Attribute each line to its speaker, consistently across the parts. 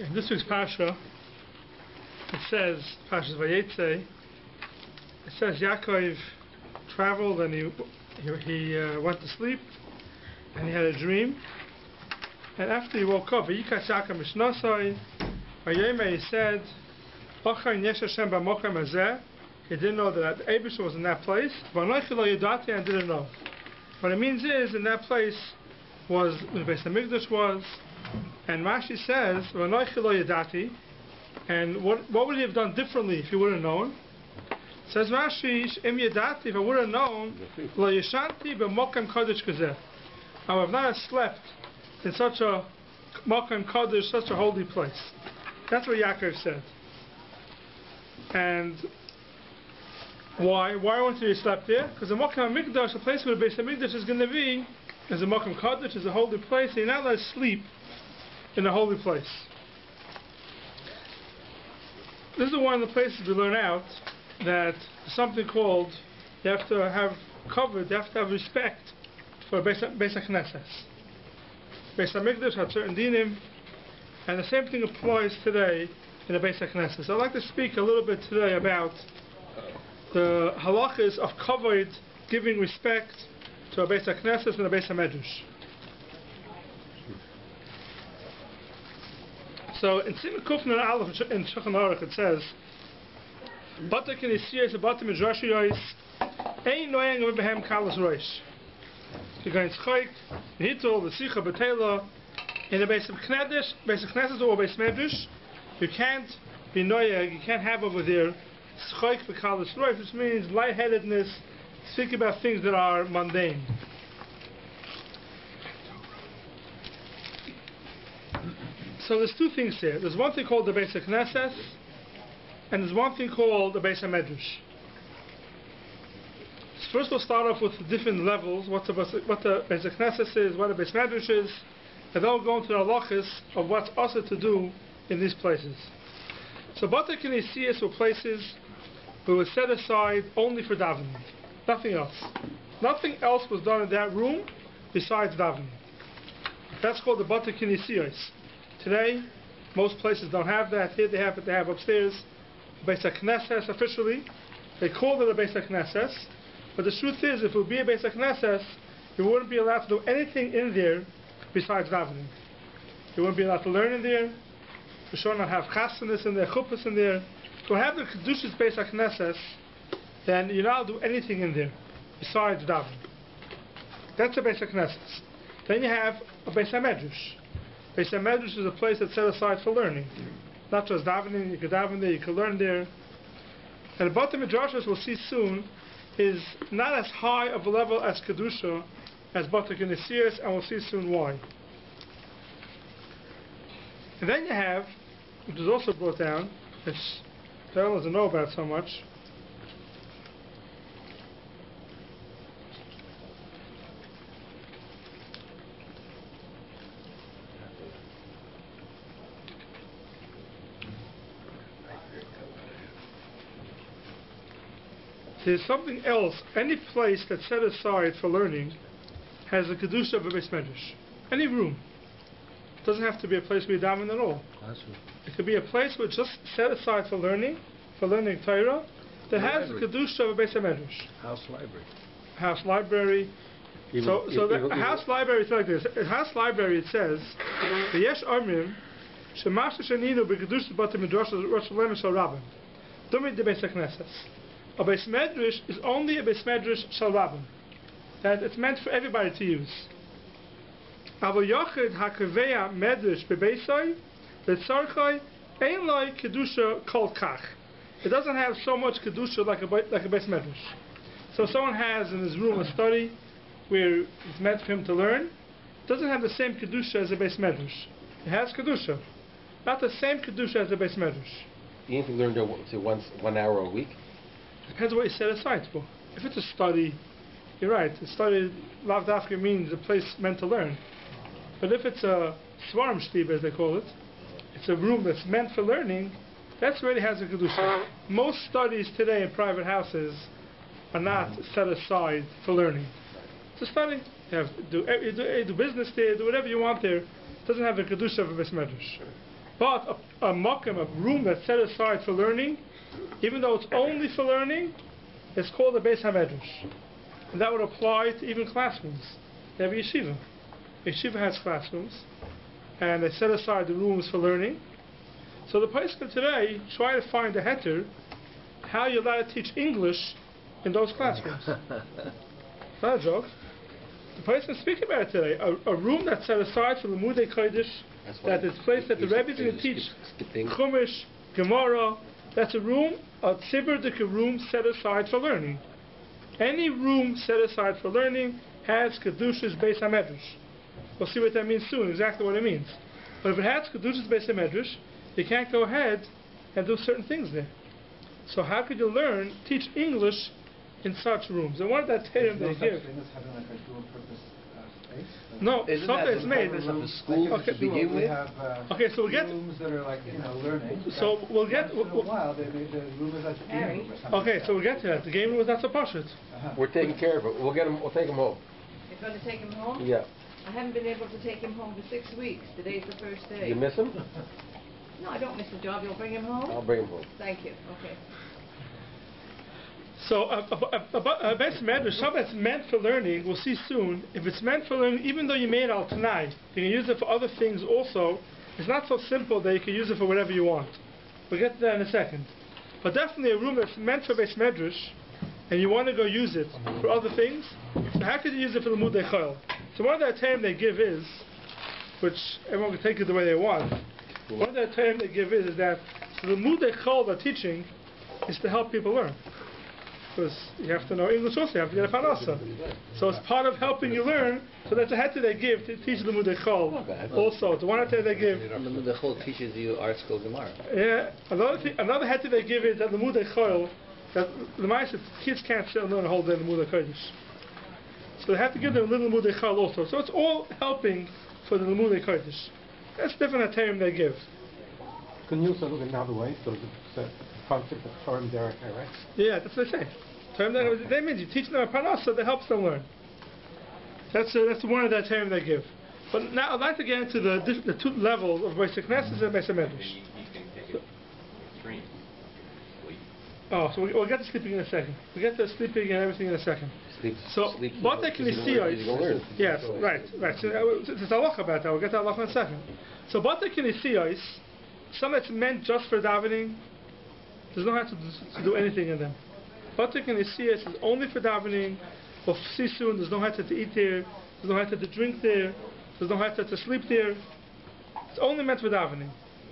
Speaker 1: In this week's Pasha, it says, Pasha's Vayetze, it says Yaakov traveled and he went to sleep and he had a dream. And after he woke up, he said, he didn't know that Eibusha was in that place. And didn't know. What it means is, in that place was where the Beis Hamikdash was. And Rashi says, and what would he have done differently if he would have known? Says Rashi, if I would have known, I would not have slept in such a Mokem Kodesh, such a holy place. That's what Yaakov said. And why? Why wouldn't he have slept there? Because the Mokem Hamikdash, the place where the Beis Hamikdash is going to be, is a Mokem Kodesh, is a holy place, and you're not allowed to sleep in a holy place. This is one of the places we learn out that something called, you have to have covered, you have to have respect for Beis HaKnesses. Beis HaMikdash had certain dinim, and the same thing applies today in the Beis HaKnesses. I'd like to speak a little bit today about the halachas of covered, giving respect to a Beis HaKnesses and a Beis HaMedrash. So in Siman Kufnan Aleph in Shulchan Aruch it says, "Bata Kenisiyos Bata Midrashiyos Ein Noyang Behem Kalas Roish." You're going to Chayk, Hitul, the Sicha, Betela, in the Beis HaKnesses or Beis Medrash, you can't be Noyang, you can't have over there Chayk for Kalas Roish, which means lightheadedness, speak about things that are mundane. So there's two things here. There's one thing called the Beis HaKnesses, and there's one thing called the Beis HaMedrash. First we'll start off with the different levels, what the Beis HaKnesses is, what the Beis HaMedrash is, and then we'll go into the halachas of what's also to do in these places. So Bata Kenisiyos were places that were set aside only for davening. Nothing else. Nothing else was done in that room besides davening. That's called the Bata Kenisiyos. Today, most places don't have that. Here they have it. They have upstairs Beis HaKnesses officially. They call it a Beis HaKnesses. But the truth is, if it would be a Beis HaKnesses, you wouldn't be allowed to do anything in there besides davening. You wouldn't be allowed to learn in there. You should not have chasanis in there, chuppahs in there. To have the Kedusha's Beis HaKnesses, then you're not allowed to do anything in there besides davening. That's a Beis HaKnesses. Then you have a Beis HaMedrash. Beis HaMedrash is a place that's set aside for learning. Not just davening, you can daven there, you can learn there. And the Bata Midrashos we'll see soon is not as high of a level as Kedusha, as Bata Kenisiyos, and we'll see soon why. And then you have, which is also brought down, which Darrell doesn't know about so much, there's something else. Any place that's set aside for learning has a Kedusha of a Beis Medrash. Any room. It doesn't have to be a place where you daven at all. It could be a place which is just set aside for learning Torah, that has the Kedusha of a Beis Medrash.
Speaker 2: House library.
Speaker 1: House library. So the house library is like this. A house library, it says, "V'yesh omrim shemasha sheninu b'kedusha b'ata midrashos rosh hashanah shel rabbim dumid de Beis HaKnesses." A Beis Medrash is only a Beis Medrash shel rabbim. That it's meant for everybody to use. Avo yochid hakeveya medrash bebeisai v'tzarchai ein lai kedusha kol kach. It doesn't have so much kedusha like a Beis Medrash. So someone has in his room a study where it's meant for him to learn. It doesn't have the same kedusha as a Beis Medrash. It has kedusha, not the same kedusha as a Beis Medrash.
Speaker 2: You need to learn say once 1 hour a week.
Speaker 1: Depends what you set aside for. If it's a study, you're right. A study, lav dafka means a place meant to learn. But if it's a svarm shtib, as they call it, it's a room that's meant for learning, that's already has a kedusha. Most studies today in private houses are not set aside for learning. It's a study. You have to do business there, do whatever you want there. It doesn't have the kedusha of a Beis Medrash. But a makom, a room that's set aside for learning, even though it's only for learning, it's called a Beis HaMedrash. And that would apply to even classrooms. They have a yeshiva. Yeshiva has classrooms, and they set aside the rooms for learning. So the poskim today try to find a heter how you're allowed to teach English in those classrooms. It's not a joke. The poskim speak about it today. A room that's set aside for the Limudei Kodesh, that is place that the Rebbe is going to teach Chumash, Gemara. That's a room, a tzibur room set aside for learning. Any room set aside for learning has Kedusha's Beis HaMedrash. We'll see what that means soon, exactly what it means. But if it has Kedusha's Beis HaMedrash, you can't go ahead and do certain things there. So how could you teach English in such rooms? And one of that term they give. No, something is made.
Speaker 2: To begin with.
Speaker 1: Okay, so we'll get
Speaker 3: rooms that are like learning.
Speaker 1: So we'll get.
Speaker 3: In a while, the room is like a game room or something.
Speaker 1: Okay, so we'll get to that. The game room was not so pashut.
Speaker 2: We're taking care of it. We'll get him. We'll take him home.
Speaker 4: You're going to take him home?
Speaker 2: Yeah.
Speaker 4: I haven't been able to take him home for 6 weeks. Today's the first day.
Speaker 2: You miss him?
Speaker 4: No, I don't miss the job. You'll bring him home?
Speaker 2: I'll bring him home.
Speaker 4: Thank you. Okay.
Speaker 1: So a Beis Medrash, something that's meant for learning, we'll see soon. If it's meant for learning, even though you made al Tanai, you can use it for other things also. It's not so simple that you can use it for whatever you want. We'll get to that in a second. But definitely a room that's meant for Beis Medrash, and you want to go use it for other things, so how could you use it for the Limudei Chol? So one of the term they give is, which everyone can take it the way they want, one of the term they give is that the Limudei Chol they're teaching is to help people learn. Because you have to know English also, you have to get a parnasa. So it's part of helping you learn, so that's a heter they give to teach the Limudei Chol. Also, the one heter they give.
Speaker 5: The Limudei Chol teaches you art school Gemara.
Speaker 1: Yeah, another heter they give is that the Limudei Chol, that the Ma'aseh kids can't sit and learn a whole day in the Limudei Kodesh. So they have to give them a little Limudei Chol also. So it's all helping for the Limudei Kodesh. That's different term they give.
Speaker 6: Can you also look at another way? So the concept of Torah Derek, right?
Speaker 1: Yeah, that's what they say. That means you teach them a parnasa that helps them learn. That's one of that term they give. But now I'd like to get into the two levels of Beis Knesset and Beis HaMedrash. Oh, so we'll get to sleeping in a second. We'll get to sleeping and everything in a second. So, what they can see is... Yes, right. So, there's a halacha about that. We'll get to halacha in a second. So, what they can see is, some that's meant just for davening, there's no have to do anything in them. What they can see is only for davening, or see soon, there's no have to eat there, there's no have to drink there, there's no have to sleep there. It's only meant for davening.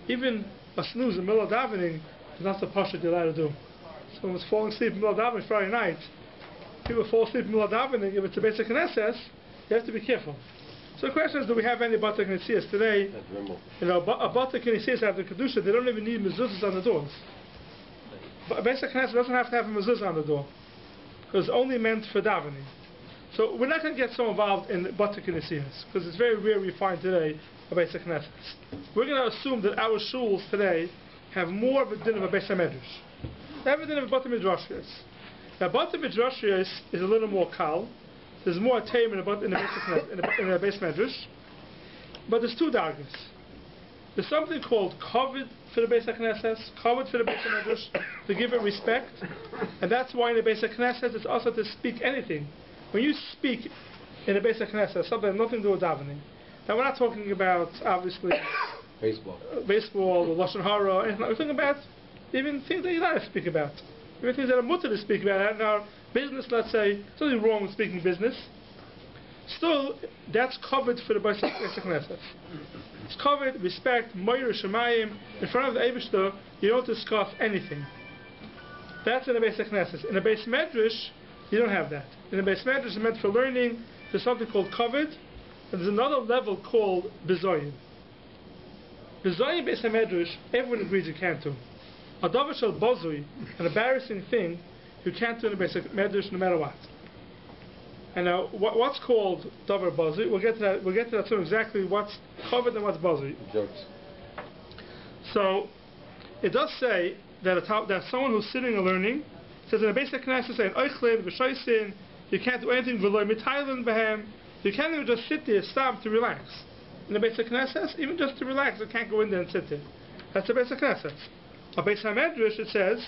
Speaker 1: Even a snooze in the middle of davening is not the pasha you're allowed to do. Someone's falling asleep in the middle of davening Friday night. People fall asleep in the middle of davening. If it's a basic knesses, you have to be careful. So the question is, do we have any bata knesses today? You know, a bata knesses have the kedusha. They don't even need mezuzahs on the doors. But a basic knesses doesn't have to have a mezuzah on the door, because it's only meant for davening. So we're not going to get so involved in bata knesses, because it's very rare we find today a basic knesses. We're going to assume that our shuls today have more of a din of a Beis HaMedrash. They have a din of a bata midrashiyos. Now, bata midrashiyos is a little more kal. There's more tame in a Beis Medrash. But there's two dargos. There's something called kavod for the Beis HaKnesses, kavod for the Beis HaMedrash, to give it respect. And that's why in the Beis HaKnesses it's also to speak anything. When you speak in the Beis HaKnesses, something nothing to do with davening. Now we're not talking about, obviously, baseball or Lashon Hara, anything. We're talking about even things that you're not to speak about. Even things that are mutter to speak about. In our business, let's say, there's nothing wrong with speaking business. Still, that's covered for the Beis HaKnesses. It's covered, respect, Moyer Shemayim. In front of the Eibishter, you don't discuss anything. That's in the Beis HaKnesses. In the Beis Medrash, you don't have that. In the Beis Medrash, it's meant for learning. There's something called covered, and there's another level called Bezoyin. Bezoyin Beis HaMedrash, everyone agrees you can't do. A davar shel bozui, an embarrassing thing, you can't do in the Beis Medrash no matter what. And now, what's called davar bozui? We'll get to that soon. Exactly what's covered and what's bozui.
Speaker 2: Jokes.
Speaker 1: So, it does say that someone who's sitting and learning says in the Beis HaKnesses saying oichlin v'shoisin, you can't do anything v'loy mitaylen behem. You can't even just sit there, stop to relax. In the Beis HaKnesses, even just to relax, you can't go in there and sit there. That's the Beis HaKnesset. A Beis HaMedrash, it says,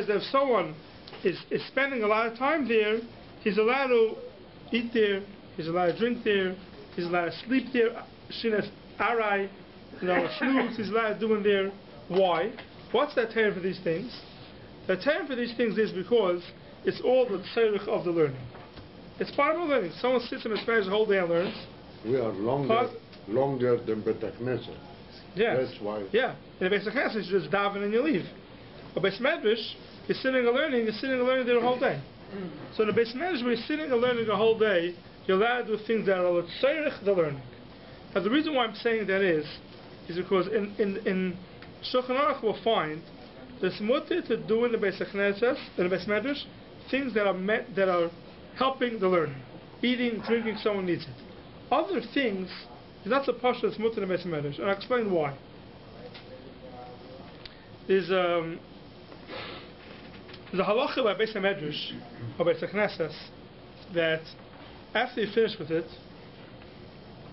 Speaker 1: that if someone is spending a lot of time there, he's allowed to eat there, he's allowed to drink there, he's allowed to sleep there, shinas arai, snooze, he's allowed to do in there. Why? What's that term for these things? The term for these things is because it's all the tzorich of the learning. It's part of the learning. Someone sits in a space the whole day and learns.
Speaker 7: We are longer than Beit HaKnesset.
Speaker 1: Yes.
Speaker 7: That's why.
Speaker 1: Yeah. In the Beis HaKnesset, you just daven and you leave. A Beis Medrash, you're sitting and learning, there the whole day. So in the Beis Medrash, where you're sitting and learning the whole day, you're allowed to do things that are tzorich the learning. Now the reason why I'm saying that is because in Shulchan Aruch we'll find there's mutter to do in the Beis HaKnesset, in the Beis Medrash, things that are helping the learning. Eating, drinking, someone needs it. Other things, is not so posh as mutter in the Beis Medrash, and I'll explain why. There's a halacha by Beis HaMedrash, or Beis HaKnesset, that after you finish with it,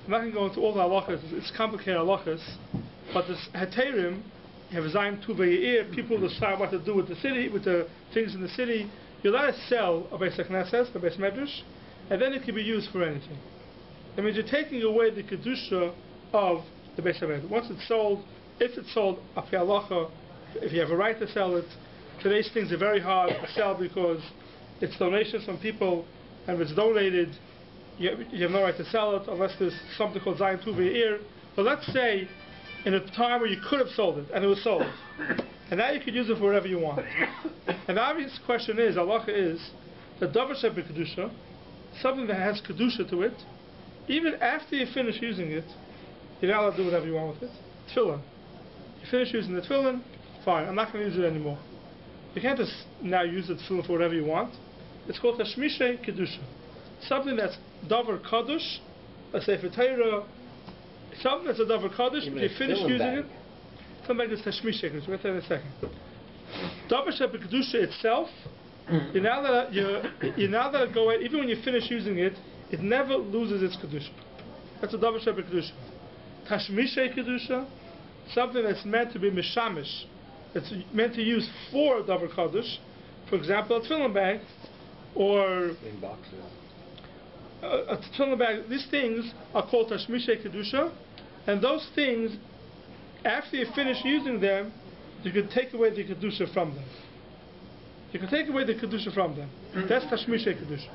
Speaker 1: I'm not going to go into all the halachas, it's complicated halachas, but this heterim, you have a Zayim Tu V'Ye'ir, people decide what to do with the city, with the things in the city. You're allowed to sell a Beis HaKnesset, a Beis Medrash, and then it can be used for anything. That means you're taking away the Kedusha of the Beis HaMedrash. Once it's sold, if it's sold, api halacha, if you have a right to sell it, today's things are very hard to sell because it's donations from people, and if it's donated, you have no right to sell it unless there's something called Zayim Tu V'Ye'ir. But let's say in a time where you could have sold it, and it was sold, and now you could use it for whatever you want. And the obvious question is, halacha is, the davar sheb Kedusha, something that has Kedusha to it, even after you finish using it, you're not allowed to do whatever you want with it. Tefillin. You finish using the tefillin, fine, I'm not going to use it anymore. You can't just now use the tefillin for whatever you want. It's called Tashmishe Kedusha. Something that's davar kadosh, a sefer Torah, something that's a davar kadosh, if you finish using it, come back to Tashmishe Kedusha. We'll get that in a second. Davar sheb Kedusha itself, you're now allowed to go ahead, even when you finish using it, it never loses its Kedusha. That's a davar sheb Kedusha. Tashmishe Kedusha, something that's meant to be mishamish, it's meant to use for a davar kadosh, for example, a tefillin bag, or
Speaker 2: In boxes.
Speaker 1: a tefillin bag. These things are called tashmishe kedusha, and those things, after you finish using them, you can take away the kedusha from them. You can take away the kedusha from them. That's tashmishe kedusha.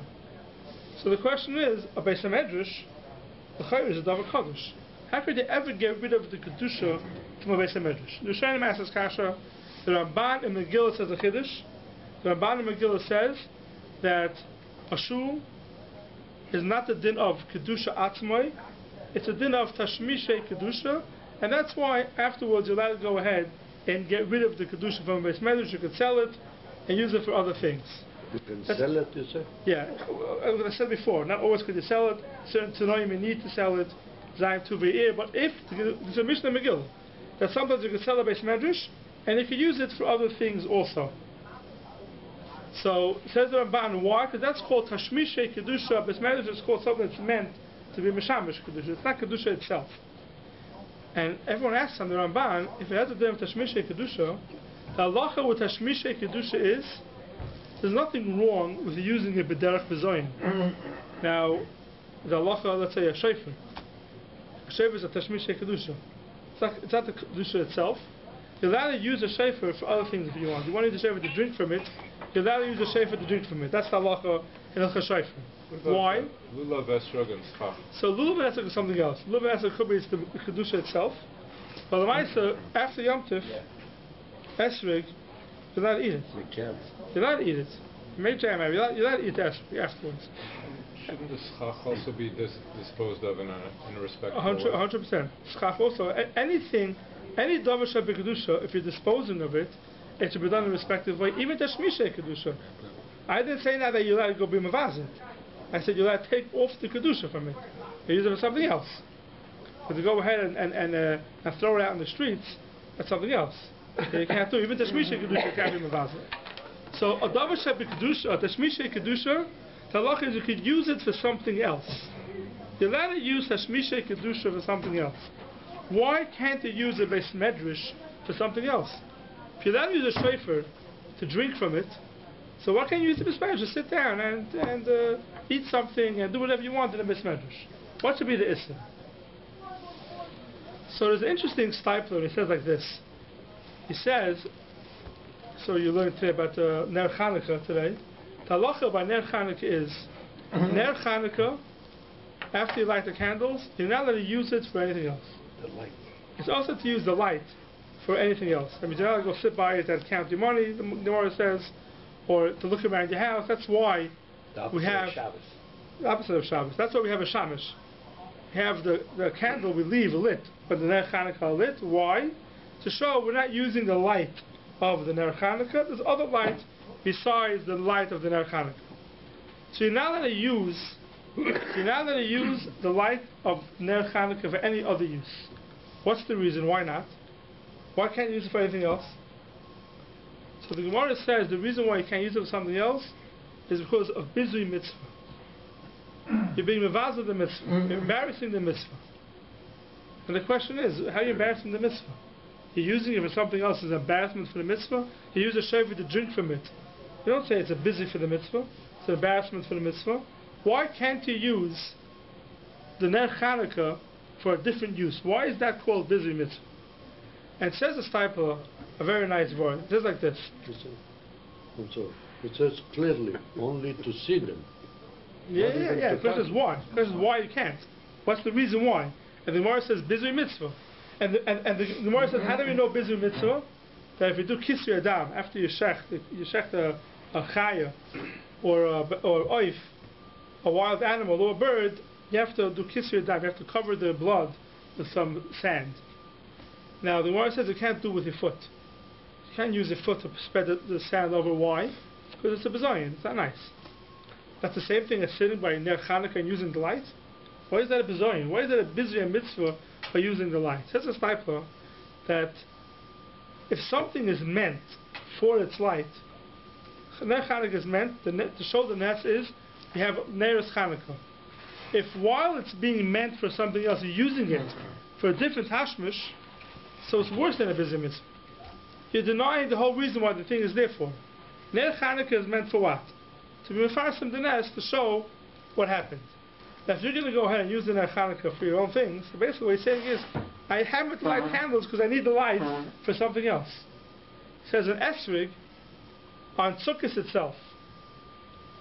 Speaker 1: So the question is, a Beis HaMedrash, the chayr is a davar kadosh. How could they ever get rid of the kedusha from a Beis HaMedrash? The Rishonim asks kasha. The Ramban in Megillah says a chiddush. The Ramban in Megillah says that a shul is not the din of Kedusha Atzmai, it's a din of Tashmishe Kedusha, and that's why afterwards you're allowed to go ahead and get rid of the Kedusha from Beis Medrash. You could sell it and use it for other things.
Speaker 7: You can sell it, you say?
Speaker 1: Yeah, as I said before, not always could you sell it, certain tanoim you need to sell it, Zayim Tu V'Ye'ir, but if, there's a Mishnah Megillah, that sometimes you can sell a Beis Medrash, and you can use it for other things also. So, says the Ramban, why? Because that's called Tashmishe Kedusha. Beis Medrash is called something that's meant to be Mishamish Kedusha. It's not Kedusha itself. And everyone asks on the Ramban, if it has to do with Tashmishe Kedusha, the halacha with Tashmishe Kedusha is, there's nothing wrong with using it b'derech v'zoyin. Now, the halacha, let's say a shofar. A shofar is a Tashmishe Kedusha. It's not the Kedusha itself. You're allowed to use a shofar for other things if you want. You want to use a shofar to drink from it, you're allowed to use a shofar to drink from it. That's the halacha in a shofar. Why?
Speaker 8: Lulav esrog and schach.
Speaker 1: So lulav esrog is something else. Lulav esrog could be the Kedusha itself. But the Maisa, after Yom Tif, esrog, you're allowed to eat it.
Speaker 2: You can't.
Speaker 1: You're allowed to eat it. You may jam it. You're allowed to eat the esrog afterwards.
Speaker 8: Shouldn't the schach also be disposed of in a respectful
Speaker 1: 100%. Schach also. Anything, any davar sheb Kedusha, if you're disposing of it, it should be done in a respective way. Even Tashmishe Kedusha. I didn't say now that you're allowed to go be mavazit. I said you're allowed to take off the Kedusha from it. You use it for something else. But to go ahead and throw it out in the streets, that's something else. You can't do. Even Tashmishe Kedusha can't be mavazit. So a davar sheb Kedusha, a Tashmishe Kedusha, The halacha is you could use it for something else. You're allowed to use Hashmisha Kedusha for something else. Why can't you use a Beis Medrash for something else? If you're allowed to use a shofar to drink from it, so why can't you use the Beis Medrash? Just sit down and eat something and do whatever you want in the Beis Medrash. What should be the esis? So there's an interesting stipler. He says like this. He says, so you learned today about Ner Chanukah today. The halacha by Ner Chanukah is, Ner Chanukah, after you light the candles, you're not allowed to use it for anything else.
Speaker 2: The light.
Speaker 1: It's also to use the light for anything else. I mean, you're not allowed to go sit by it and count your money, the Gemara says, or to look around your house. That's why we have the opposite of Shabbos. That's why we have a shamash. We have the candle we leave lit, but the Ner Chanukah lit. Why? To show we're not using the light of the Ner Chanukah. There's other light besides the light of the Ner Chanukah. So you're not allowed to use the light of Ner Chanukah for any other use. What's the reason? Why not? Why can't you use it for anything else? So the Gemara says the reason why you can't use it for something else is because of bizui mitzvah. You're being mevaz of the mitzvah. You're embarrassing the mitzvah. And the question is, how are you embarrassing the mitzvah? You're using it for something else as an embarrassment for the mitzvah. You use a shofar to drink from it. You don't say it's a busy for the mitzvah. It's an embarrassment for the mitzvah. Why can't you use the Ner Chanukah for a different use? Why is that called busy mitzvah? And it says the stipler, a very nice word. It says like this.
Speaker 7: It says clearly, only to see them.
Speaker 1: Yeah. The question is why? The question is why you can't. What's the reason why? And the Gemara says bizui mitzvah. And the Gemara says, how do we know bizui mitzvah? That if you do kisri adam after you shecht a chaya or oif, a wild animal or a bird, you have to do kisri adam. You have to cover the blood with some sand. Now the Gemara says you can't do it with your foot. You can't use your foot to spread the sand over. Why? Because it's a bizayon. It's not nice. That's the same thing as sitting by Ner Chanukah and using the light. Why is that a bizayon? Why is that a bizui mitzvah by using the light? Says a stipler that if something is meant for its light, Ner Chanukah is meant to show the nes is you have Neres Chanukah. If while it's being meant for something else, you're using it for a different hashmish, so it's worse than a bizui mitzvah. You're denying the whole reason why the thing is there for. Ner Chanukah is meant for what? To be mefarsim the nes to show what happened. Now, if you're going to go ahead and use the Ner Chanukah for your own things, so basically what he's saying is, I happen to light candles because I need the light for something else. It says an esrig on Sukkot itself.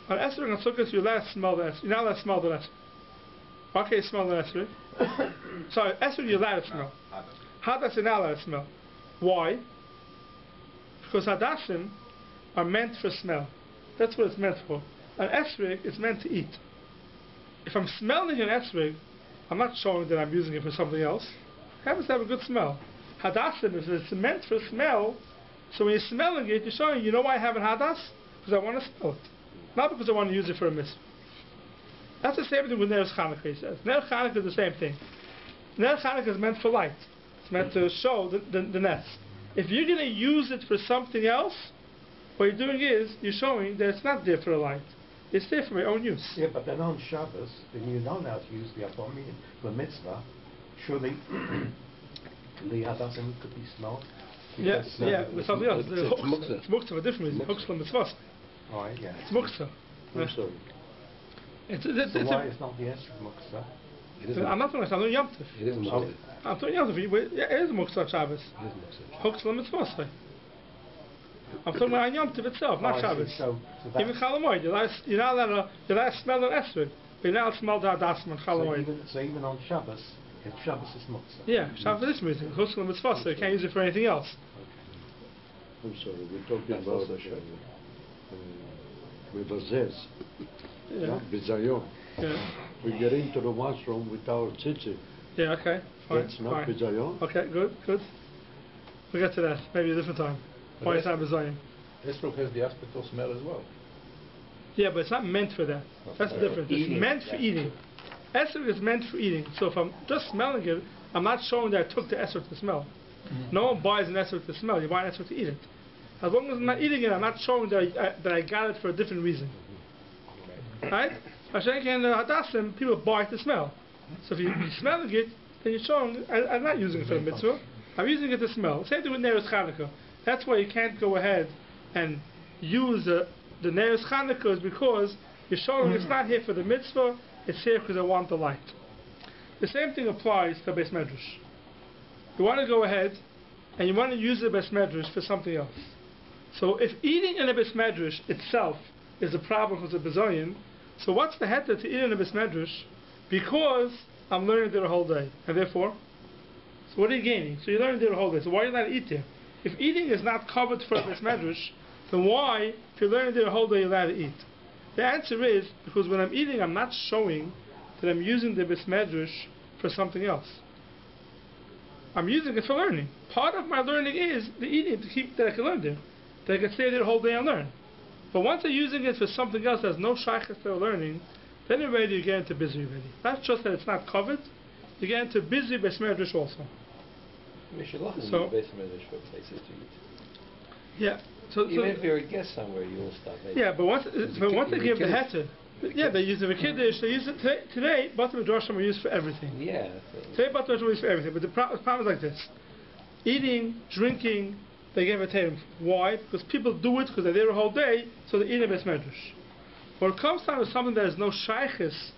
Speaker 1: On esrig on Sukkot, you're allowed to smell the esrig. You're not allowed to smell the esrig. Okay, smell the esrig. Sorry, esrig you're allowed to smell. Hadas you're not allowed to smell. Why? Because hadasim are meant for smell. That's what it's meant for. An esrig is meant to eat. If I'm smelling an esrig, I'm not showing that I'm using it for something else. It happens to have a good smell. Hadassim is it's meant for smell, so when you're smelling it, you're showing, you know why I have a hadas? Because I want to smell it. Not because I want to use it for a mitzvah. That's the same thing with Ner Chanukah, he says. Ner Chanukah is the same thing. Ner Chanukah is meant for light. It's meant to show the nes. If you're going to use it for something else, what you're doing is, you're showing that it's not there for a light. It's there for my own use.
Speaker 6: Yeah, but then on Shabbos, then you're not allowed to use the Abomin, the mitzvah. Surely the Hadasim could be smelled.
Speaker 1: With something else. It's muktzah for a different reason. Hooks from mitzvah.
Speaker 6: Alright, yeah.
Speaker 1: It's muktzah.
Speaker 7: I'm sorry.
Speaker 6: So why is not the Esrog muktzah?
Speaker 1: I'm not doing it. I'm doing Yom Tov.
Speaker 2: It is muktzah.
Speaker 1: I'm doing Yom Tov. Yeah, it is muktzah Shabbos.
Speaker 2: It is muktzah.
Speaker 1: Hooks from mitzvah. I'm talking about Yom Tov itself, not Shabbos. Even Chalamoid, you're not allowed to smell an esrog, but you're not allowed to smell the hadasim on Chalamoid.
Speaker 6: So even on Shabbos, if Shabbos is muktzah.
Speaker 1: Yeah, Shabbos is reason. Hooks from mitzvah, so you can't use it for anything else.
Speaker 7: I'm sorry, we're talking about Mevazez, Bizayon.
Speaker 1: Yeah.
Speaker 7: We get into the washroom with our tzitzit.
Speaker 1: Yeah, okay. Fine.
Speaker 7: That's not Bizayon.
Speaker 1: Okay, good. We'll get to that, maybe a different time. Why is that Bizayon?
Speaker 8: Esrog has the aspect of smell as well.
Speaker 1: Yeah, but it's not meant for that. That's the difference. It's meant for eating. Esrog is meant for eating. So if I'm just smelling it, I'm not showing that I took the esrog to smell. No one buys an esrog to smell. You buy an esrog to eat it. As long as I'm not eating it, I'm not showing that I got it for a different reason. right? Hashem can hadassim, people buy it to smell. So if you're smelling it, then you're showing, I'm not using it for the mitzvah, I'm using it to smell. Same thing with Neres Chanukah. That's why you can't go ahead and use the Neres Chanukah, is because you're showing it's not here for the mitzvah, it's here because I want the light. The same thing applies to Beis Medrash. You want to go ahead and you want to use the Beis Medrash for something else. So if eating in a Beis Medrash itself is a problem with the Bezoyin, so what's the heter to eat in a Beis Medrash? Because I'm learning there the whole day, and therefore, so what are you gaining? So you're learning there the whole day, so why are you not eat there? If eating is not covered for a Beis Medrash, then why, if you're learning there the whole day, you're allowed to eat? The answer is, because when I'm eating, I'm not showing that I'm using the Beis Medrash for something else. I'm using it for learning. Part of my learning is the eating to keep that I can learn there. That I can stay there the whole day and learn. But once I'm using it for something else that has no shaykhs to learning, then already you get into busy already. Not just that it's not covered, you get into busy Beis Medrash also.
Speaker 2: So, Beis Medrash for places to eat.
Speaker 1: Yeah.
Speaker 2: Even if you're a guest somewhere, you will stop eating.
Speaker 1: Yeah, but once they give the heter, yeah, they use it for kiddush. They use it today. Bata midrashim are used for everything.
Speaker 2: Yeah.
Speaker 1: Today bata midrashim are used for everything. But the problem is like this: eating, drinking, they give a term. Why? Because people do it because they're there the whole day, so they eat a Beis Medrash. When it comes down to something that has no shaykhs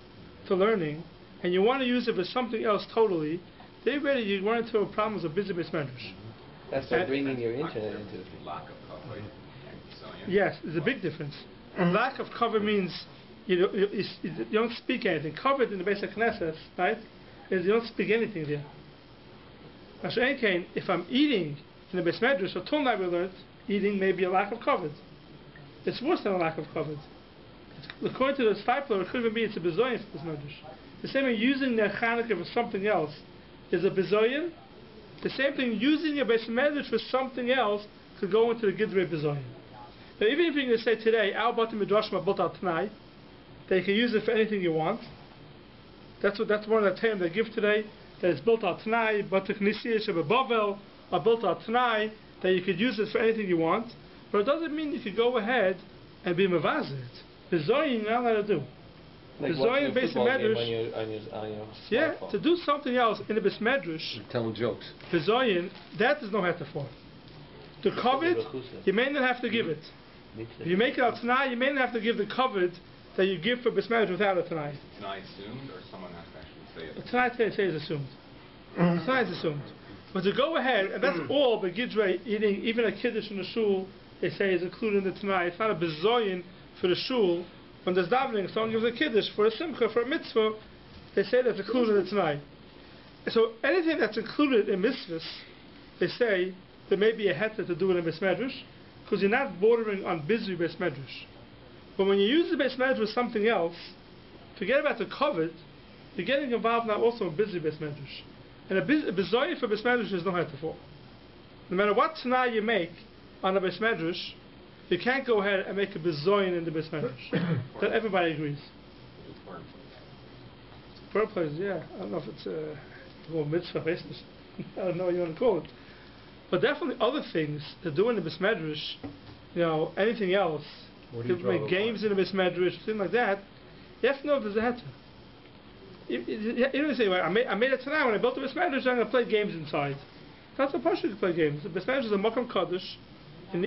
Speaker 1: to learning, and you want to use it for something else totally, they already you run into a problem with a busy Beis Medrash.
Speaker 2: That's like bringing your internet into the thing.
Speaker 1: Yes, there's a big difference. Lack of cover means you don't speak anything. Covered in the basic Knesset, right, is you don't speak anything there. If I'm eating in the Beis Medrash, so till now we learned, eating may be a lack of covered. It's worse than a lack of covered. According to the Stipler, it could even be it's a bezoyin for Beis Medrash. The same thing using the Chanukah for something else is a bezoyin. The same thing using a Beis Medrash for something else could go into the Gidrei bezoyin. Now, even if you're going to say today, Al Batim Midrashim are built out tonight, that you can use it for anything you want. That's one of the terms they give today, that it's built out tonight, Batik Nisiyah Bavel are built out tonight, that you could use it for anything you want. But it doesn't mean you could go ahead and be mavazit. Bezoyin, you're not allowed to do.
Speaker 2: Like
Speaker 1: Bezoyin Beis Medrash.
Speaker 2: On your
Speaker 1: Yeah, to do something else in the Beis Medrash.
Speaker 7: Telling jokes.
Speaker 1: Bezoyin, that is no heter for. To cover it, you may not have to give it. If you make it out tonight, you may not have to give the covered that you give for Beis Medrash without it tonight.
Speaker 9: Tonight assumed, or someone has to actually say it?
Speaker 1: Tonight they say is assumed. Tonight is assumed. But to go ahead, and that's all the Gidrei eating, even a kiddush in the shul, they say is included in the tonight. It's not a bezoyin for the shul. When there's davening, someone gives a kiddush for a simcha, for a mitzvah, they say that's included in the tonight. So anything that's included in mitzvahs, they say there may be a heter to do it in Beis Medrash, because you're not bordering on busy Beis Medrash. But when you use the Beis Medrash with something else, forget about the covered, you're getting involved now also in busy Beis Medrash. And a bezoyin for Beis Medrash is no heter for. No matter what tonight you make on a Beis Medrash, you can't go ahead and make a bezoyin in the Beis Medrash. That everybody agrees. Burn places, yeah. I don't know if it's a mitzvah, I don't know what you want to call it. But definitely other things to do in the Beis Medrash, anything else, you make games in the Beis Medrash, things like that, you have to know if there's a heter. You don't say, well, I made it tonight when I built the Beis Medrash, I'm going to play games inside. That's a person to play games. The Beis Medrash is a Makam Kaddish, and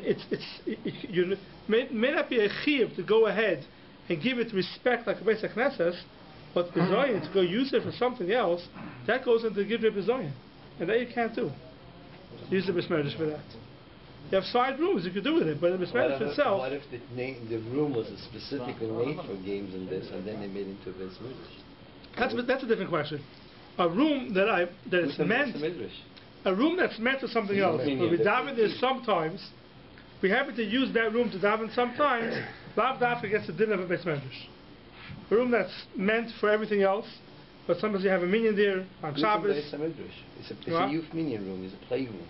Speaker 1: you may not be a chiyuv to go ahead and give it respect like a Beis Knesset, but bezoyin to go use it for something else, that goes into Gidrei bezoyin, and that you can't do. Use the Beis Medrash for that. You have side rooms you could do with it, but the Beis Medrash itself.
Speaker 2: What if the room was specifically made for games and this, and then they made it into a Beis Medrash?
Speaker 1: That's a different question. A room that's meant. A room that's meant for something else. But we daven there sometimes. We happen to use that room to daven sometimes. Lav dafka gets the din of a Beis Medrash. A room that's meant for everything else, but sometimes you have a minyan there on Shabbos.
Speaker 2: It's a youth minyan room. It's a playroom.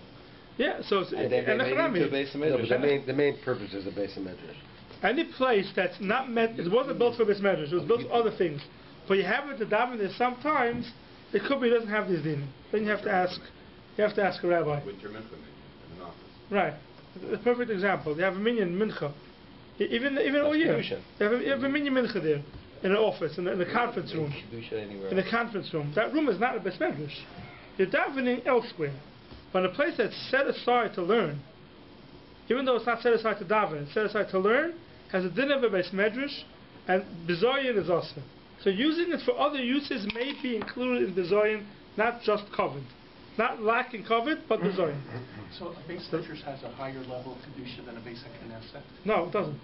Speaker 1: Yeah, so it's
Speaker 2: and then they made it into a Beis Medrash.
Speaker 7: The main purpose is a Beis Medrash.
Speaker 1: Any place that's not meant, it wasn't built for Beis Medrash. It was built for other things. But you happen to daven there sometimes. It could be it doesn't have these din. Then you have to ask. You have to ask a rabbi.
Speaker 9: With your mincha in an office.
Speaker 1: Right. A perfect example. You have a minyan mincha. Even all year.
Speaker 5: Kedusha.
Speaker 1: You have a mini mincha there, in an office, in the conference room.
Speaker 5: Kedusha anywhere
Speaker 1: In the
Speaker 5: else.
Speaker 1: conference room. That room is not a Beis Medrash. You're davening elsewhere. But in a place that's set aside to learn, even though it's not set aside to daven, it's set aside to learn, has a din of a Beis Medrash, and Bizoyin is also. So using it for other uses may be included in Bizoyin, not just covered. Not lacking covered, but Bizoyin.
Speaker 10: So a Beis Medrash has a higher level of Kedusha than a Beis Knesset?
Speaker 1: No, it doesn't.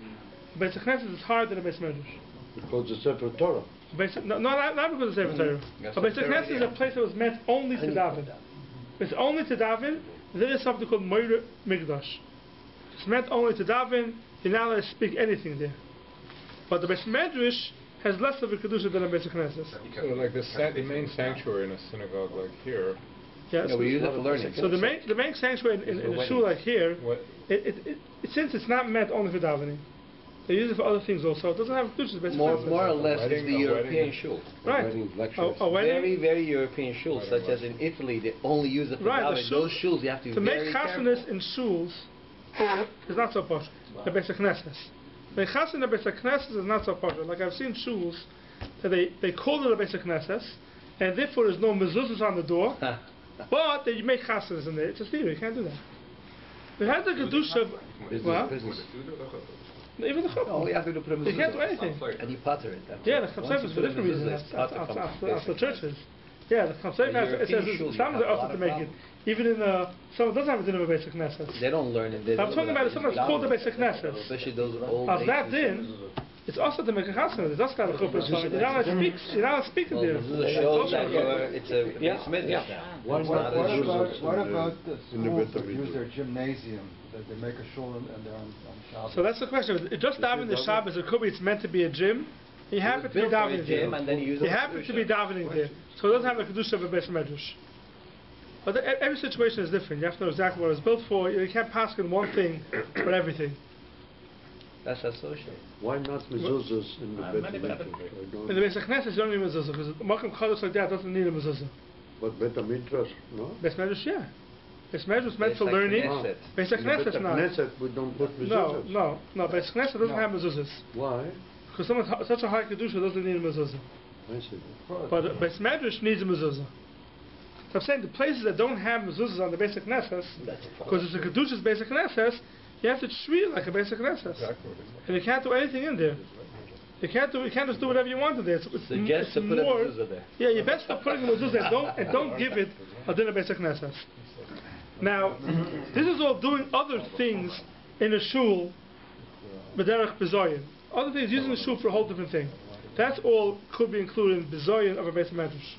Speaker 1: Beis Knesset is higher than a Beis Medrash.
Speaker 7: Because the Sefer Torah.
Speaker 1: Not because of Sefer Torah.
Speaker 5: Yes,
Speaker 1: A Beis
Speaker 5: Torah,
Speaker 1: Knesset is a place that was meant only to daven. It's only to daven. There is something called Moira Migdash. It's meant only to daven. You're not allowed to speak anything there. But the Beis Medrash has less of a Kedusha than a Beis Knesset.
Speaker 8: So like the main sanctuary in a synagogue like here,
Speaker 1: Yes.
Speaker 5: No, we use it for learning.
Speaker 1: So the main sanctuary in a shul like here,
Speaker 8: what,
Speaker 1: since it's not meant only for davening, they use it for other things also. It doesn't have Kedusha. Beis
Speaker 5: More
Speaker 1: Knesset.
Speaker 5: or less, it's the
Speaker 8: A
Speaker 5: European
Speaker 8: wedding.
Speaker 5: shul.
Speaker 1: Right.
Speaker 7: Wedding lectures.
Speaker 1: A wedding.
Speaker 5: Very, very European shuls, such as in Italy, they only use it for
Speaker 1: Right, the
Speaker 5: davening.
Speaker 1: shul-
Speaker 5: Those shuls you have to be
Speaker 1: To make
Speaker 5: very
Speaker 1: chasanas
Speaker 5: careful.
Speaker 1: in shuls is not so posh. The Beis Knesset. The chasana in the Beis Knesset is not so posh. Like I've seen shuls that they call it a Beis Knesset, and therefore there's no mezuzahs on the door, but they make chasanas in there. It's a theory. You can't do that. We had the Kedusha of what? Even the
Speaker 5: All
Speaker 1: chuppah.
Speaker 5: you have to do is put a
Speaker 1: You can't do
Speaker 5: mezuzah.
Speaker 1: anything.
Speaker 5: And you putter it. That's
Speaker 1: Yeah,
Speaker 5: it.
Speaker 1: the
Speaker 5: Once
Speaker 1: Chapsef
Speaker 5: you
Speaker 1: is
Speaker 5: put
Speaker 1: for
Speaker 5: a
Speaker 1: different reasons.
Speaker 5: mezuzah, it's hard to come
Speaker 1: That's the
Speaker 5: basic.
Speaker 1: churches. Yeah, the Chapsef has, it says
Speaker 5: European
Speaker 1: some
Speaker 5: shuls,
Speaker 1: are
Speaker 5: you have
Speaker 1: also
Speaker 5: a
Speaker 1: to
Speaker 5: lot
Speaker 1: make
Speaker 5: of
Speaker 1: it. Even in someone doesn't have a din of a basic Knesset.
Speaker 5: They don't learn it. They
Speaker 1: I'm
Speaker 5: don't
Speaker 1: talking about
Speaker 5: learn
Speaker 1: it. Sometimes it's called the basic Knesset.
Speaker 5: Especially those old
Speaker 1: Of that
Speaker 5: atheists.
Speaker 1: din, it's also to make a chasana. It's also got a chuppah. You're not allowed to speak. You're not allowed to speak in
Speaker 5: Well,
Speaker 1: there.
Speaker 5: mezuzah shows that it's a Beis Midrash now.
Speaker 7: What
Speaker 5: It's not a shul.
Speaker 3: What about the
Speaker 7: in the
Speaker 3: schools
Speaker 7: Beit
Speaker 3: that
Speaker 7: HaMikdash?
Speaker 3: use their gymnasium, that they make a shul and they're on Shabbos?
Speaker 1: So that's the question. Just davening the Shabbos, it could be it's meant to be a gym. You happen to be
Speaker 5: Built for a
Speaker 1: davening
Speaker 5: gym
Speaker 1: there.
Speaker 5: and then you use it
Speaker 1: You
Speaker 5: for
Speaker 1: happen to be
Speaker 5: Kedusha.
Speaker 1: davening there. So it doesn't have the Kedusha of a Beis Medrash. But every situation is different. You have to know exactly what it's built for. You can't pass in one thing for everything.
Speaker 5: That's associated.
Speaker 7: Why not mezuzahs in the Beit HaMikdash?
Speaker 1: In the Beis Knesset, you don't need mezuzah because the Makom Kadosh like that doesn't need a mezuzah.
Speaker 7: But Beit HaMikdash, no?
Speaker 1: Beis Medrash, yeah. Beis Medrash is meant for
Speaker 5: Beis
Speaker 1: learning.
Speaker 5: Knesset.
Speaker 1: Beis
Speaker 7: In the Beit
Speaker 1: Knesset, not.
Speaker 7: Knesset, we don't put
Speaker 1: No,
Speaker 7: mezuzahs.
Speaker 1: no. Beis Knesset doesn't have mezuzahs
Speaker 7: Why?
Speaker 1: because someone such a high kedusha doesn't need a mezuzah.
Speaker 7: I see.
Speaker 1: But Beis Medrash needs a mezuzah. So I'm saying the places that don't have mezuzahs on the Beis Knesset, because it's a kedusha's Beis Knesset, you have to treat it like a Beis Knesset, and you can't do anything in there. You can't just do whatever you want in there. It's
Speaker 5: Suggest to put a
Speaker 1: more.
Speaker 5: mezuzah there.
Speaker 1: Yeah, you're best off putting a mezuzah and don't give it a dinner Beis Knesset. Now, this is all doing other things in a shul, b'derech bezoyin. Other things, using the shul for a whole different thing. That's all could be included in bezoyin of a Beis Medrash.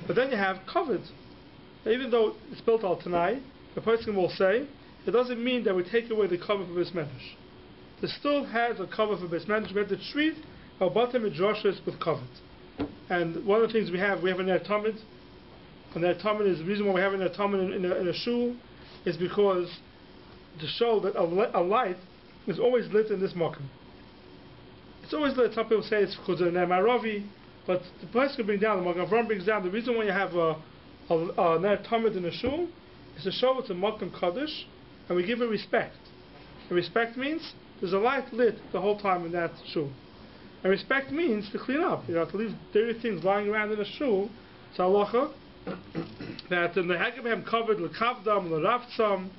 Speaker 1: But then you have covered. Even though it's built al Tanai, the person will say, it doesn't mean that we take away the cover for Beis Medrash. There still has a cover for Beis Medrash. We have to treat our bottom midrashos with covered. And one of the things we have an Ner Tamid. And that Talmud is the reason why we have a Talmud in a shul is because to show that a light is always lit in this makom. It's always lit. Some people say it's because of Ner Maravi, but the person can bring down, the Magen Avraham brings down, the reason why you have a Ner Talmud in a shul is to show it's a makom kaddish, and we give it respect. And respect means there's a light lit the whole time in that shul. And respect means to clean up, to leave dirty things lying around in a shul. It's halacha that in the Hakabehem covered l'kavdam, l'raftsam,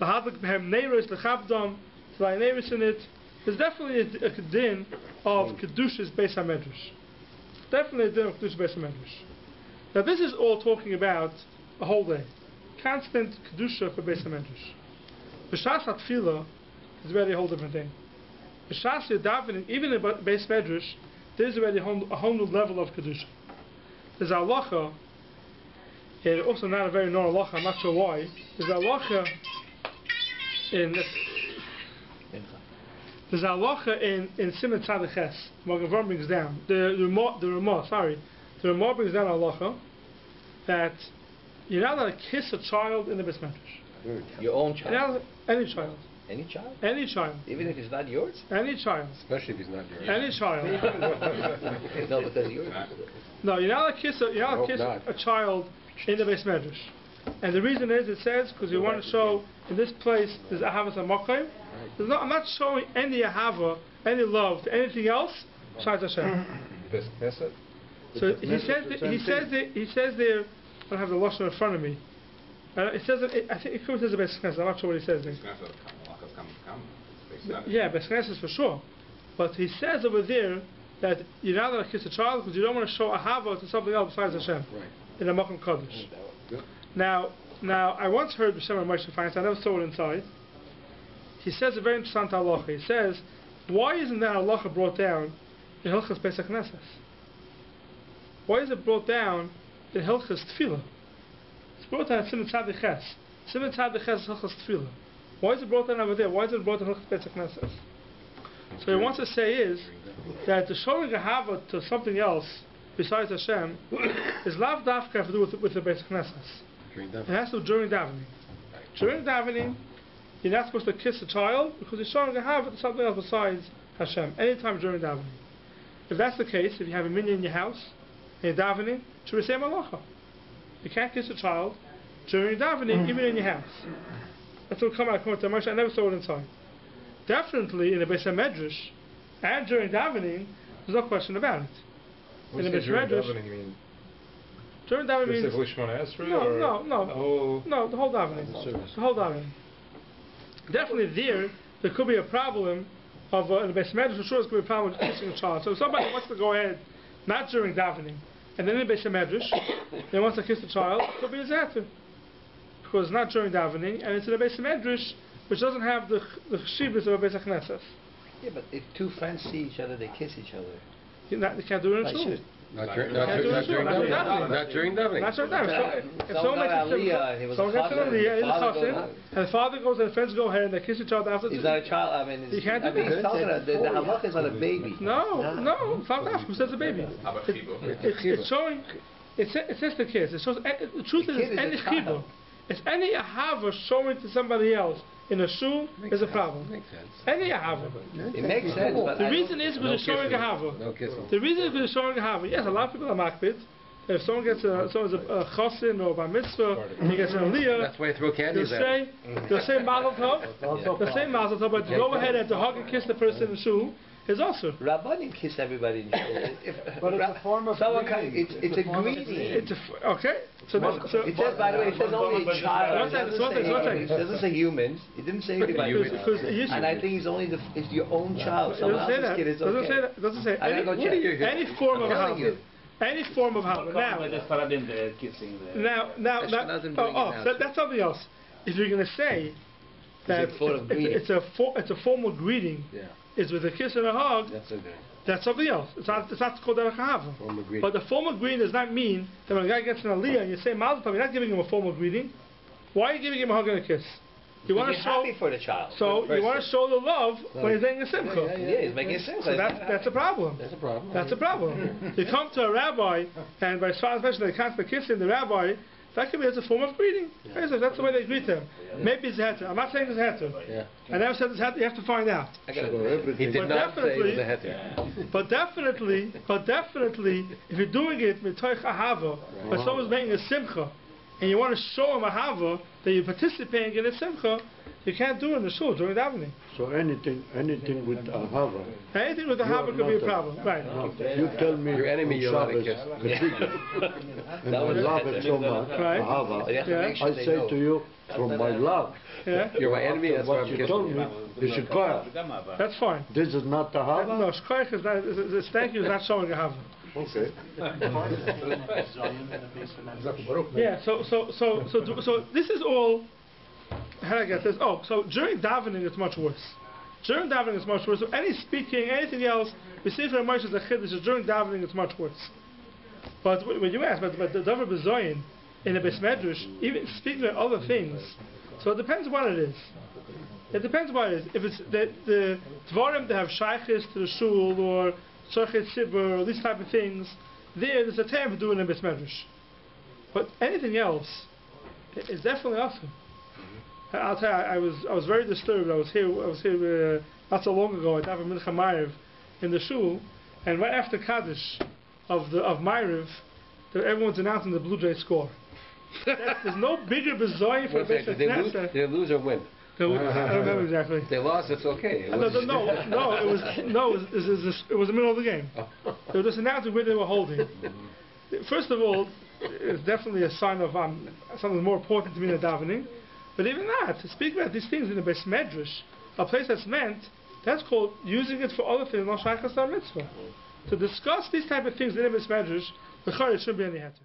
Speaker 1: l'hadlikbehem neiros, l'chavdam, to lie neiros in it. There's definitely a din of Kedusha's Beis HaMedrash. Definitely a din of Kedusha's Beis HaMedrash. Now this is all talking about a whole day. Constant Kedusha for Beis HaMedrash. B'shas HaTfilah is already a whole different thing. B'shas Yedavening, even in Beis Medrash, there's already a whole new level of Kedusha. There's a halacha, and also not a very known halacha, I'm not sure why. There's a halacha in Siman Tzaddik Ches. Magen Avraham brings down the Ramah brings down a halacha that you're not allowed to kiss a child in the Beis Medrash.
Speaker 5: Your own child.
Speaker 1: Any child.
Speaker 5: Any child?
Speaker 1: Any child.
Speaker 5: Even if it's not yours?
Speaker 1: Any child.
Speaker 8: Especially if he's not yours.
Speaker 1: Any child.
Speaker 5: No, because yours.
Speaker 1: No, you're not allowed to kiss a child in the Beis Medrash. And the reason is, it says, because you want to show, in this place, there's Ahavas HaMakom, I'm not showing any ahava, any love to anything else besides Hashem.
Speaker 8: Bes Knesset?
Speaker 1: So he says there. I don't have the lashon in front of me. It says I think it says the Beis Knesset. I'm not sure what he says there. Yeah, Beis Knesset for sure. But he says over there that you're not allowed to kiss a child because you don't want to show ahava to something else besides Hashem in a Makom Kodesh. Now, I once heard B'Shem Moshe Feinstein. I never saw it inside. He says a very interesting halacha. He says, why isn't that halacha brought down in Hilchas Beis Knesset? Why is it brought down in Hilchas Tefillah? It's brought down in Siman Tzaddik Ches. Siman Tzaddik Ches is Hilchas Tefillah. Why is it brought down over there? Why is it brought down in Hilchas Beis Knesset? So he wants to say is that the showing ahava to something else besides Hashem is lav dafka have to do with the Beis Knesset. It has to do during davening. During davening, you're not supposed to kiss a child because you're showing ahava to something else besides Hashem. Anytime during davening. If that's the case, if you have a minyan in your house and you're davening, should we say malacha? You can't kiss a child during davening, even in your house. That's what will come out according to Moshe. I never saw it inside. Definitely in the Beis Medrash and during davening, there's no question about it.
Speaker 8: When
Speaker 1: In
Speaker 8: you
Speaker 1: the
Speaker 8: say during
Speaker 1: Beis Medrash,
Speaker 8: davening, you mean
Speaker 1: during davening means
Speaker 8: specifically Shemona Esrei?
Speaker 1: no,
Speaker 8: or
Speaker 1: the whole davening. The whole davening. Definitely there could be a problem of in the Beis Medrash. For sure, there's going to be a problem with kissing a child. So if somebody wants to go ahead, not during davening, and then in the Beis Medrash, they wants to kiss the child, it could be a zater. Because it's not during davening, and it's in the Beis Medrash, which doesn't have the cheshivos of a Beis Knesset.
Speaker 2: Yeah, but if two friends see each other, they kiss each other.
Speaker 1: You can't do it in a shul.
Speaker 7: Not
Speaker 1: during
Speaker 7: davening.
Speaker 1: Not during davening. If someone makes a simcha, someone gets an aliyah, in the chassid, and the father goes and the friends go ahead and they kiss each other after.
Speaker 2: He's not a child. I mean,
Speaker 1: you can't do
Speaker 2: he's talking about the halacha is not a baby.
Speaker 1: No, it's not that. Who says a baby? It's showing. It says the kiss. It shows. The truth is, it's any chibur. It's any ahava showing to somebody else in a shul is a problem.
Speaker 7: Makes sense.
Speaker 1: Any ahava.
Speaker 2: It makes sense, but
Speaker 1: the reason is because it's showing ahava.
Speaker 7: No kissing.
Speaker 1: The reason is because it's showing ahava. Yes, a lot of people are makbid. If someone gets someone's a chosin or bar mitzvah, he gets an aliyah.
Speaker 7: That's why I throw candies at him.
Speaker 1: They'll say mazel tov. They'll say mazel tov, but to go ahead and to hug and kiss the person in shul is also.
Speaker 2: Rabbanim kiss everybody in shul.
Speaker 3: But it's a form of greeting.
Speaker 2: It's a greeting.
Speaker 1: Okay. So
Speaker 2: it says, by the way, it says only a child. It doesn't say humans. It didn't say anybody. And I think it's your own child. Someone else's kid is okay.
Speaker 1: It doesn't say any form of hava. Any form of hava. That's something else. If you're going to say that it's a formal greeting, it's with a kiss and a hug, that's something else. It's not called derech hava. But the formal greeting does not mean that when a guy gets an aliyah and you say mazel tov, you're not giving him a formal greeting. Why are you giving him a hug and a kiss? You want to show
Speaker 2: happy for the child.
Speaker 1: So you want to show the love when he's making a simcha.
Speaker 2: Yeah, he's making a simcha.
Speaker 1: So that's a problem. That's a problem. You come to a rabbi and by especially they can't kissing the rabbi. That could be as a form of greeting. That's the way they greet him. Maybe it's heter. I'm not saying it's heter. I never said it's heter. You have to find out.
Speaker 7: He did not say it was a heter.
Speaker 1: But definitely, if you're doing it with toich ahava, when someone's making a simcha, and you want to show him ahava that you're participating in a simcha, you can't do it in the shul during davening.
Speaker 7: So anything with ahava.
Speaker 1: Anything with ahava could be a problem, right?
Speaker 7: You tell me
Speaker 8: your enemy you let it kiss.
Speaker 7: And I love it so much, ahava. I say to you, from my love,
Speaker 8: you're my enemy. That's
Speaker 7: what you told me. You should cry.
Speaker 1: That's fine.
Speaker 7: This is not ahava.
Speaker 1: No, shkoich is not. Thank you is not showing ahava.
Speaker 7: Okay.
Speaker 1: Yeah. So this is all. How do I get this? Oh, so during davening it's much worse. During davening it's much worse. So any speaking, anything else, we see from Moshe the Chiddush. During davening it's much worse. But when you ask, but the davar bezoyin in the Beis Medrash, even speaking of other things, so it depends what it is. It depends what it is. If it's the dvarim that have shaykhis to the shul or tzorchet sibur or these type of things, there's a time for doing a Beis Medrash. But anything else, it's definitely awesome. I'll tell you, I was very disturbed. I was here not so long ago. I have a mincha ma'ariv in the shul, and right after Kaddish of ma'ariv, everyone's announcing the Blue Jay score. There's no bigger bezoy for a Beis Knesset.
Speaker 7: They lose or win.
Speaker 1: I don't remember exactly.
Speaker 2: If they lost, it's okay.
Speaker 1: It was the middle of the game. They were just announcing where they were holding. First of all, it's definitely a sign of something more important to me than davening. But even that, to speak about these things in a beis medrash, a place that's meant, that's called using it for other things, not shaychus mitzvah. To discuss these type of things in a beis medrash, it shouldn't be any heter.